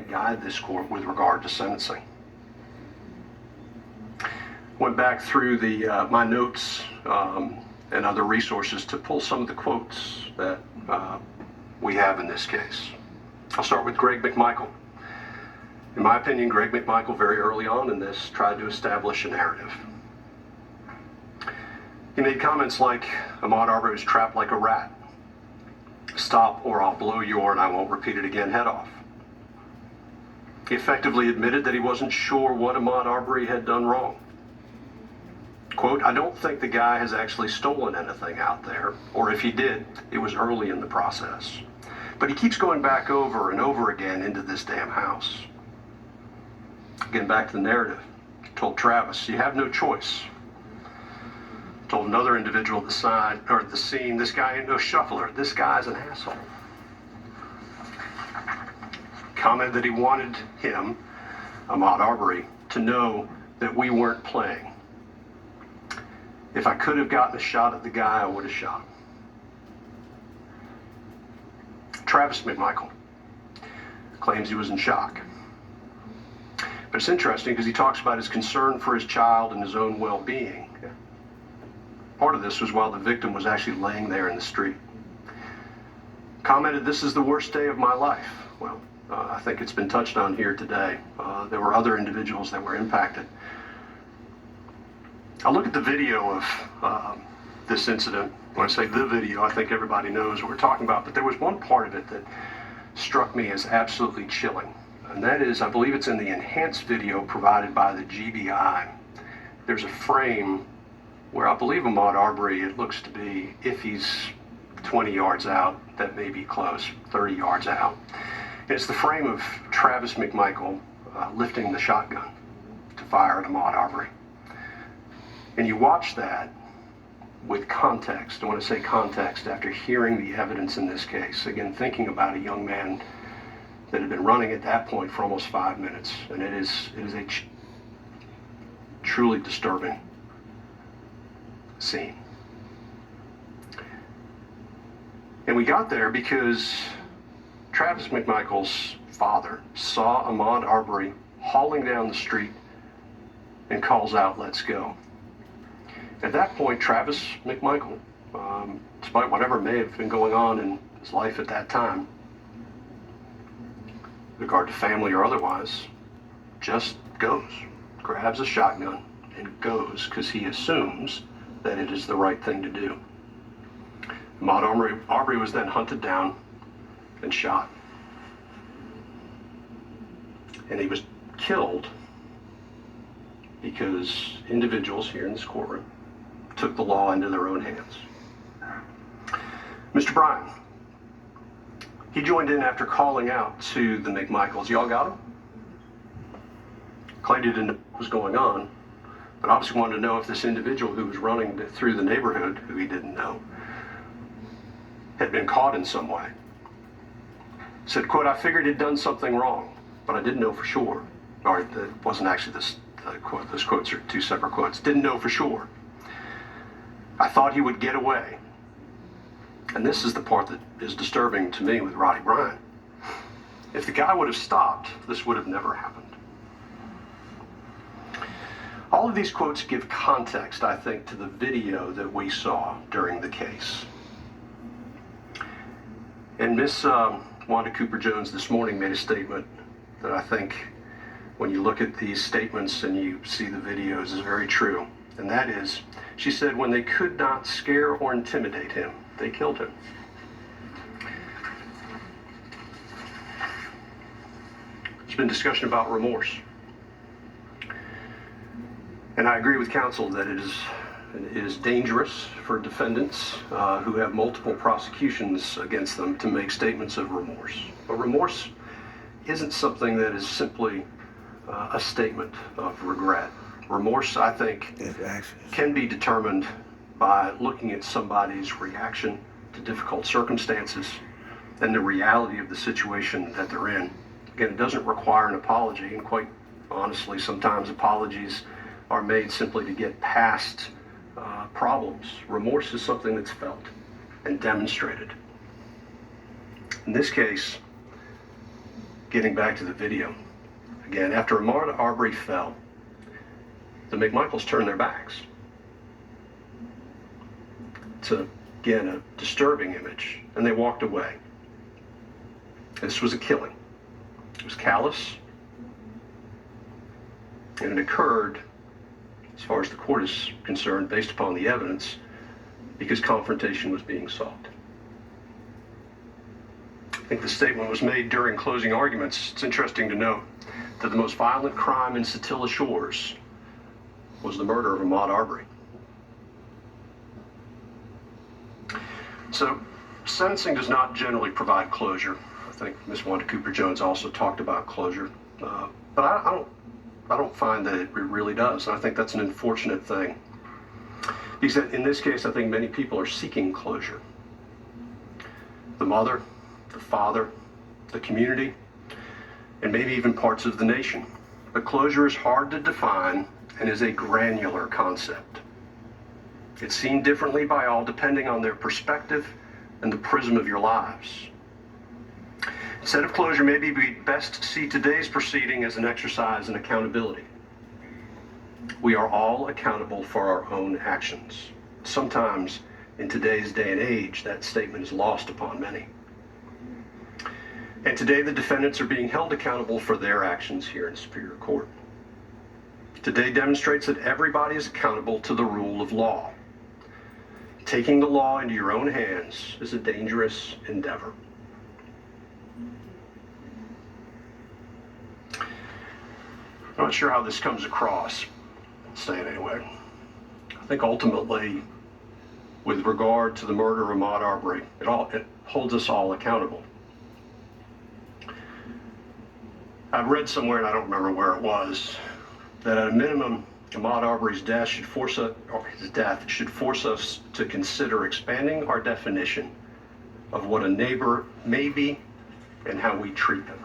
guide this court with regard to sentencing. Went back through my notes and other resources to pull some of the quotes that we have in this case. I'll start with Greg McMichael. In my opinion, Greg McMichael very early on in this tried to establish a narrative. He made comments like, Ahmaud Arbery was trapped like a rat. Stop or I'll blow your, and I won't repeat it again, head off. He effectively admitted that he wasn't sure what Ahmaud Arbery had done wrong. Quote, I don't think the guy has actually stolen anything out there, or if he did, it was early in the process. But he keeps going back over and over again into this damn house. Again, back to the narrative. Told Travis, you have no choice. Told another individual at the scene, this guy ain't no shuffler. This guy's an asshole. Commented that he wanted him, Ahmaud Arbery, to know that we weren't playing. If I could have gotten a shot at the guy, I would have shot him. Travis McMichael claims he was in shock. But it's interesting because he talks about his concern for his child and his own well-being. Part of this was while the victim was actually laying there in the street. Commented, this is the worst day of my life. Well, I think it's been touched on here today. There were other individuals that were impacted. I'll look at the video of this incident. When I say the video, I think everybody knows what we're talking about, but there was one part of it that struck me as absolutely chilling. And that is, I believe it's in the enhanced video provided by the GBI. There's a frame where I believe Ahmaud Arbery, it looks to be, if he's 20 yards out, that may be close, 30 yards out. And it's the frame of Travis McMichael lifting the shotgun to fire at Ahmaud Arbery. And you watch that with context. I want to say context after hearing the evidence in this case. Again, thinking about a young man that had been running at that point for almost 5 minutes. And it is a truly disturbing scene. And we got there because Travis McMichael's father saw Ahmaud Arbery hauling down the street and calls out, let's go. At that point, Travis McMichael, despite whatever may have been going on in his life at that time, with regard to family or otherwise, just goes, grabs a shotgun and goes because he assumes that it is the right thing to do. Ahmaud Arbery was then hunted down and shot. And he was killed because individuals here in this courtroom took the law into their own hands. Mr. Bryan, he joined in after calling out to the McMichaels. Y'all got him? Claimed he didn't know what was going on, but obviously wanted to know if this individual who was running through the neighborhood, who he didn't know, had been caught in some way. Said, quote, I figured he'd done something wrong, but I didn't know for sure. Or it wasn't actually this quote. Those quotes are two separate quotes. Didn't know for sure. I thought he would get away. And this is the part that is disturbing to me with Roddy Bryan. If the guy would have stopped, this would have never happened. All of these quotes give context, I think, to the video that we saw during the case. And Miss Wanda Cooper Jones this morning made a statement that I think, when you look at these statements and you see the videos, is very true. And that is, she said, when they could not scare or intimidate him, they killed him. There's been discussion about remorse. And I agree with counsel that it is dangerous for defendants who have multiple prosecutions against them to make statements of remorse. But remorse isn't something that is simply a statement of regret. Remorse, I think, can be determined by looking at somebody's reaction to difficult circumstances and the reality of the situation that they're in. Again, it doesn't require an apology, and quite honestly, sometimes apologies are made simply to get past problems. Remorse is something that's felt and demonstrated. In this case, getting back to the video, again, after Ahmaud Arbery fell, the McMichaels turned their backs. It's, again, a disturbing image, and they walked away. This was a killing. It was callous, and it occurred, as far as the court is concerned, based upon the evidence, because confrontation was being sought. I think the statement was made during closing arguments. It's interesting to note that the most violent crime in Satilla Shores was the murder of Ahmaud Arbery. So, sentencing does not generally provide closure. I think Ms. Wanda Cooper-Jones also talked about closure, but I don't find that it really does. And I think that's an unfortunate thing. Because in this case, I think many people are seeking closure. The mother, the father, the community, and maybe even parts of the nation. But closure is hard to define and is a granular concept. It's seen differently by all depending on their perspective and the prism of your lives. Instead of closure, maybe we'd best see today's proceeding as an exercise in accountability. We are all accountable for our own actions. Sometimes, in today's day and age, that statement is lost upon many. And today, the defendants are being held accountable for their actions here in Superior Court. Today demonstrates that everybody is accountable to the rule of law. Taking the law into your own hands is a dangerous endeavor. I'm not sure how this comes across. I'll say it anyway. I think ultimately, with regard to the murder of Ahmaud Arbery, it holds us all accountable. I've read somewhere, and I don't remember where it was, that at a minimum, Ahmaud Arbery's death should force us to consider expanding our definition of what a neighbor may be and how we treat them.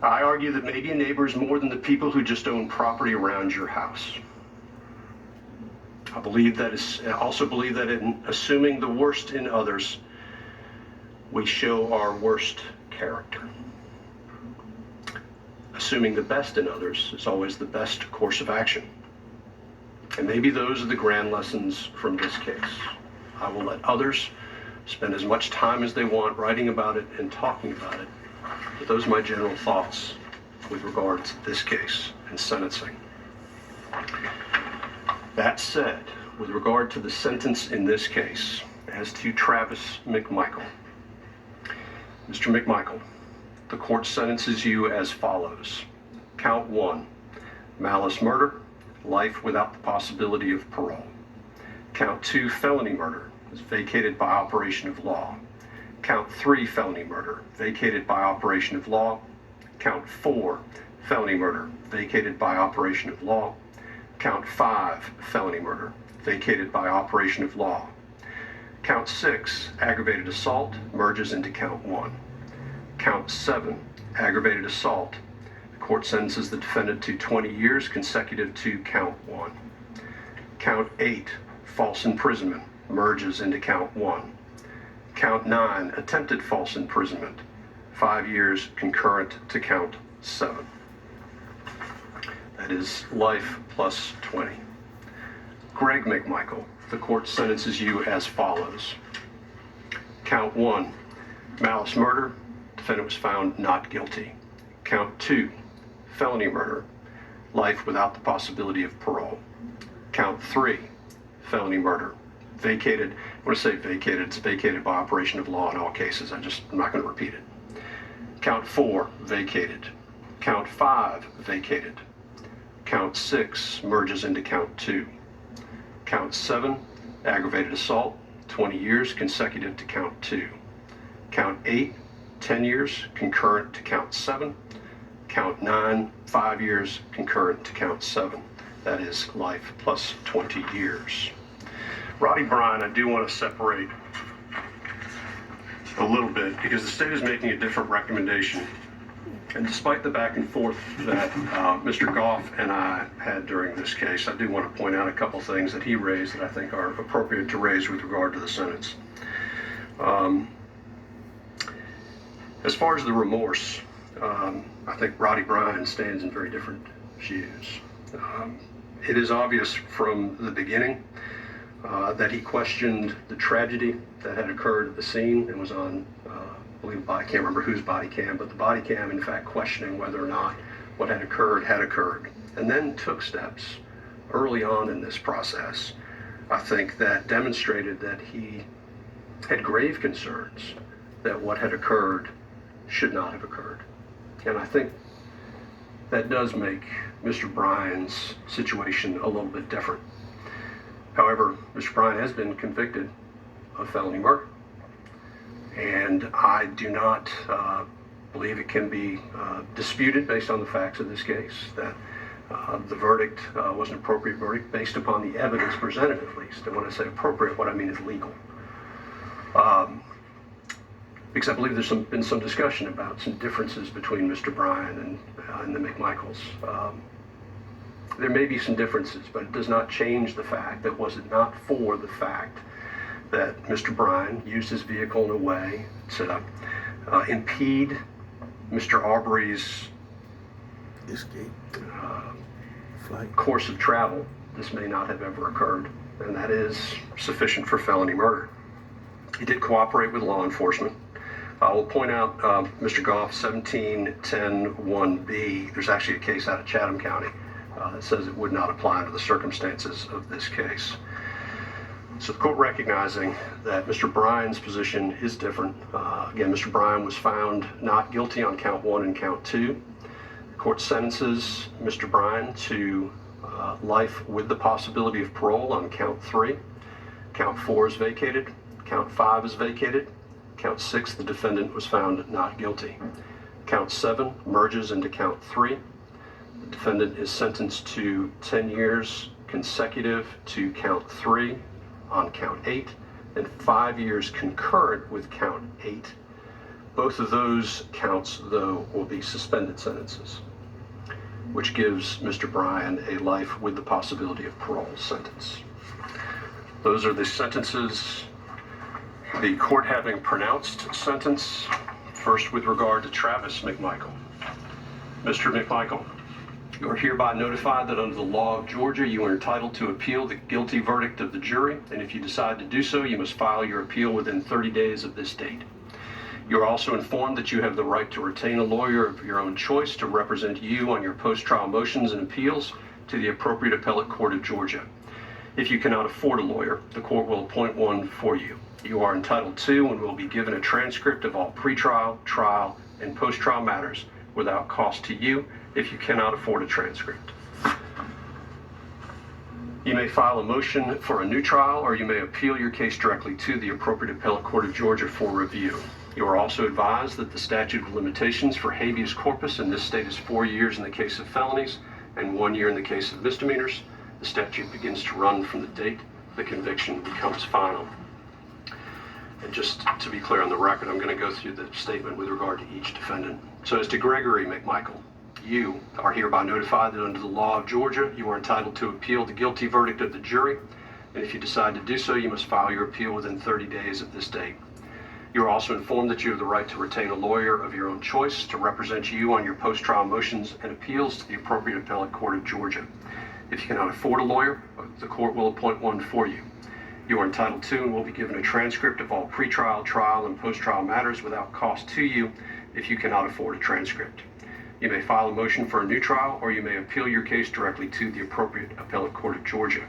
I argue that maybe a neighbor is more than the people who just own property around your house. I also believe that in assuming the worst in others, we show our worst character. Assuming the best in others is always the best course of action. And maybe those are the grand lessons from this case. I will let others spend as much time as they want writing about it and talking about it. But those are my general thoughts with regard to this case and sentencing. That said, with regard to the sentence in this case, as to Travis McMichael, Mr. McMichael, the court sentences you as follows. Count 1, malice murder, life without the possibility of parole. Count 2, felony murder, is vacated by operation of law. Count 3, felony murder, vacated by operation of law. Count 4, felony murder, vacated by operation of law. Count 5, felony murder, vacated by operation of law. Count 6, aggravated assault, merges into count 1. Count 7, aggravated assault. The court sentences the defendant to 20 years consecutive to count 1. Count 8, false imprisonment, merges into count 1. Count 9, attempted false imprisonment, 5 years concurrent to count 7. That is life plus 20. Greg McMichael, the court sentences you as follows. Count 1, malice murder, defendant was found not guilty. Count 2, felony murder, life without the possibility of parole. Count 3, felony murder, vacated. When I say vacated, it's vacated by operation of law in all cases. I'm not going to repeat it. Count 4, vacated. Count 5, vacated. Count 6 merges into count 2. Count 7, aggravated assault, 20 years consecutive to count 2. Count 8, 10 years concurrent to count 7. Count 9, 5 years concurrent to count 7. That is life plus 20 years. Roddy Bryan, I do want to separate a little bit because the state is making a different recommendation. And despite the back and forth that Mr. Goff and I had during this case, I do want to point out a couple things that he raised that I think are appropriate to raise with regard to the sentence. As far as the remorse, I think Roddy Bryan stands in very different shoes. It is obvious from the beginning that he questioned the tragedy that had occurred at the scene and was on, I believe, I can't remember whose body cam, but the body cam, in fact, questioning whether or not what had occurred, and then took steps early on in this process, I think, that demonstrated that he had grave concerns that what had occurred should not have occurred. And I think that does make Mr. Bryan's situation a little bit different. However, Mr. Bryan has been convicted of felony murder, and I do not believe it can be disputed based on the facts of this case that the verdict was an appropriate verdict based upon the evidence presented, at least. And when I say appropriate, what I mean is legal. Because I believe there's been some discussion about some differences between Mr. Bryan and the McMichaels. There may be some differences, but it does not change the fact that was it not for the fact that Mr. Bryan used his vehicle in a way to impede Mr. Arbery's escape flight course of travel, this may not have ever occurred, and that is sufficient for felony murder. He did cooperate with law enforcement. I will point out Mr. Goff 1710-1B. There's actually a case out of Chatham County that says it would not apply under the circumstances of this case. So the court, recognizing that Mr. Bryan's position is different, again, Mr. Bryan was found not guilty on count 1 and count 2. The court sentences Mr. Bryan to life with the possibility of parole on count 3. Count 4 is vacated. Count 5 is vacated. Count 6, the defendant was found not guilty. Count 7 merges into count 3. The defendant is sentenced to 10 years consecutive to count 3 on count 8, and 5 years concurrent with count 8. Both of those counts, though, will be suspended sentences, which gives Mr. Bryan a life with the possibility of parole sentence. Those are the sentences. The court having pronounced sentence, first with regard to Travis McMichael. Mr. McMichael, you are hereby notified that under the law of Georgia, you are entitled to appeal the guilty verdict of the jury, and if you decide to do so, you must file your appeal within 30 days of this date. You are also informed that you have the right to retain a lawyer of your own choice to represent you on your post-trial motions and appeals to the appropriate appellate court of Georgia. If you cannot afford a lawyer, the court will appoint one for you. You are entitled to and will be given a transcript of all pretrial, trial, and post-trial matters without cost to you if you cannot afford a transcript. You may file a motion for a new trial, or you may appeal your case directly to the appropriate appellate court of Georgia for review. You are also advised that the statute of limitations for habeas corpus in this state is 4 years in the case of felonies and 1 year in the case of misdemeanors. The statute begins to run from the date the conviction becomes final. And just to be clear on the record, I'm going to go through the statement with regard to each defendant. So as to Gregory McMichael, you are hereby notified that under the law of Georgia, you are entitled to appeal the guilty verdict of the jury, and if you decide to do so, you must file your appeal within 30 days of this date. You are also informed that you have the right to retain a lawyer of your own choice to represent you on your post-trial motions and appeals to the appropriate appellate court of Georgia. If you cannot afford a lawyer, the court will appoint one for you. You are entitled to and will be given a transcript of all pretrial, trial, and post-trial matters without cost to you if you cannot afford a transcript. You may file a motion for a new trial, or you may appeal your case directly to the appropriate appellate court of Georgia.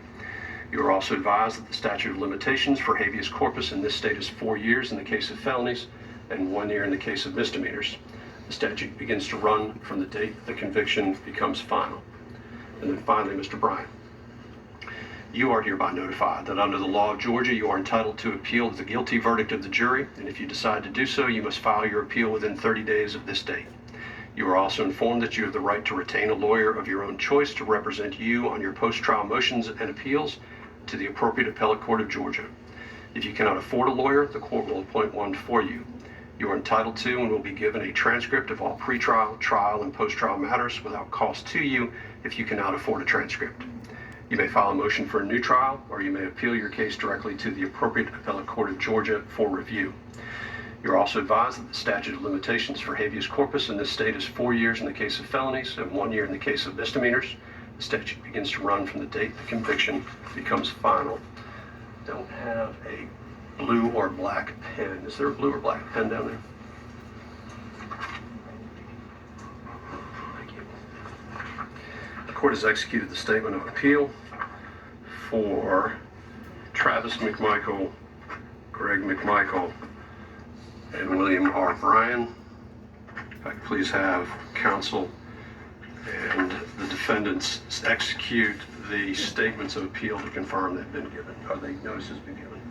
You are also advised that the statute of limitations for habeas corpus in this state is 4 years in the case of felonies and 1 year in the case of misdemeanors. The statute begins to run from the date the conviction becomes final. And then finally, Mr. Bryan, you are hereby notified that under the law of Georgia, you are entitled to appeal the guilty verdict of the jury, and if you decide to do so, you must file your appeal within 30 days of this date. You are also informed that you have the right to retain a lawyer of your own choice to represent you on your post-trial motions and appeals to the appropriate appellate court of Georgia. If you cannot afford a lawyer, the court will appoint one for you. You are entitled to and will be given a transcript of all pretrial, trial, and post-trial matters without cost to you if you cannot afford a transcript. You may file a motion for a new trial, or you may appeal your case directly to the appropriate appellate court of Georgia for review. You're also advised that the statute of limitations for habeas corpus in this state is 4 years in the case of felonies and 1 year in the case of misdemeanors. The statute begins to run from the date the conviction becomes final. Don't have a blue or black pen. Is there a blue or black pen down there? Thank you. The court has executed the statement of appeal for Travis McMichael, Greg McMichael, and William R. Bryan. If I could please have counsel and the defendants execute the statements of appeal to confirm they've been given, or the notice has been given.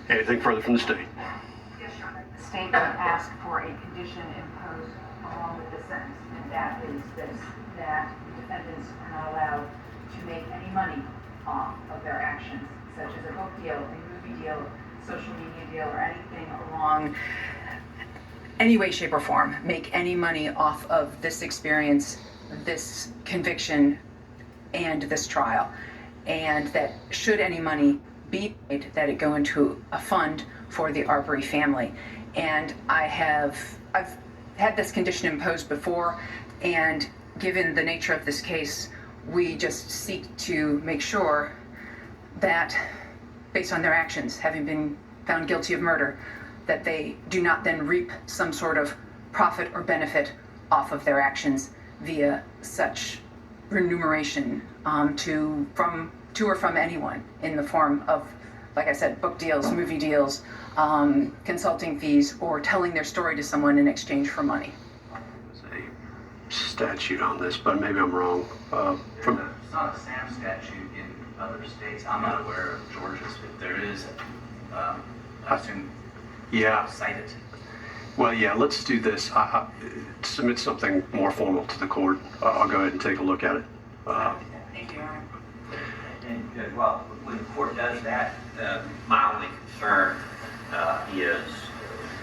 Anything further from the state? Yes, Your Honor. The state would ask for a condition imposed along with the sentence, and that is this, that defendants are not allowed to make any money off of their actions, such as a book deal, a movie deal, social media deal, or anything along any way, shape, or form, make any money off of this experience, this conviction, and this trial. And that should any money be made, that it go into a fund for the Arbery family. And I've had this condition imposed before, and given the nature of this case, we just seek to make sure that, based on their actions, having been found guilty of murder, that they do not then reap some sort of profit or benefit off of their actions via such remuneration to or from anyone in the form of, like I said, book deals, movie deals, consulting fees, or telling their story to someone in exchange for money. There's a statute on this, but maybe I'm wrong. It's not a SAM statute in other states. I'm not aware of Georgia's, but there is. I assume. Yeah. Cite it. Well, yeah, let's do this. Submit something more formal to the court. I'll go ahead and take a look at it. Thank you, Your Honor. And well, when the court does that, my only concern is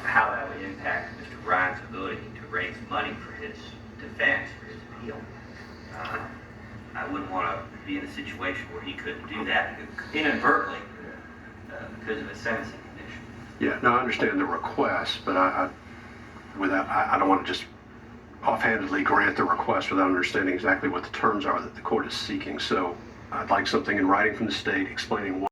how that would impact Mr. Bryan's ability to raise money for his defense, for his appeal. I wouldn't want to be in a situation where he couldn't do that inadvertently because of a sentencing condition. Yeah, no, I understand the request, but I don't want to just offhandedly grant the request without understanding exactly what the terms are that the court is seeking. So I'd like something in writing from the state explaining why.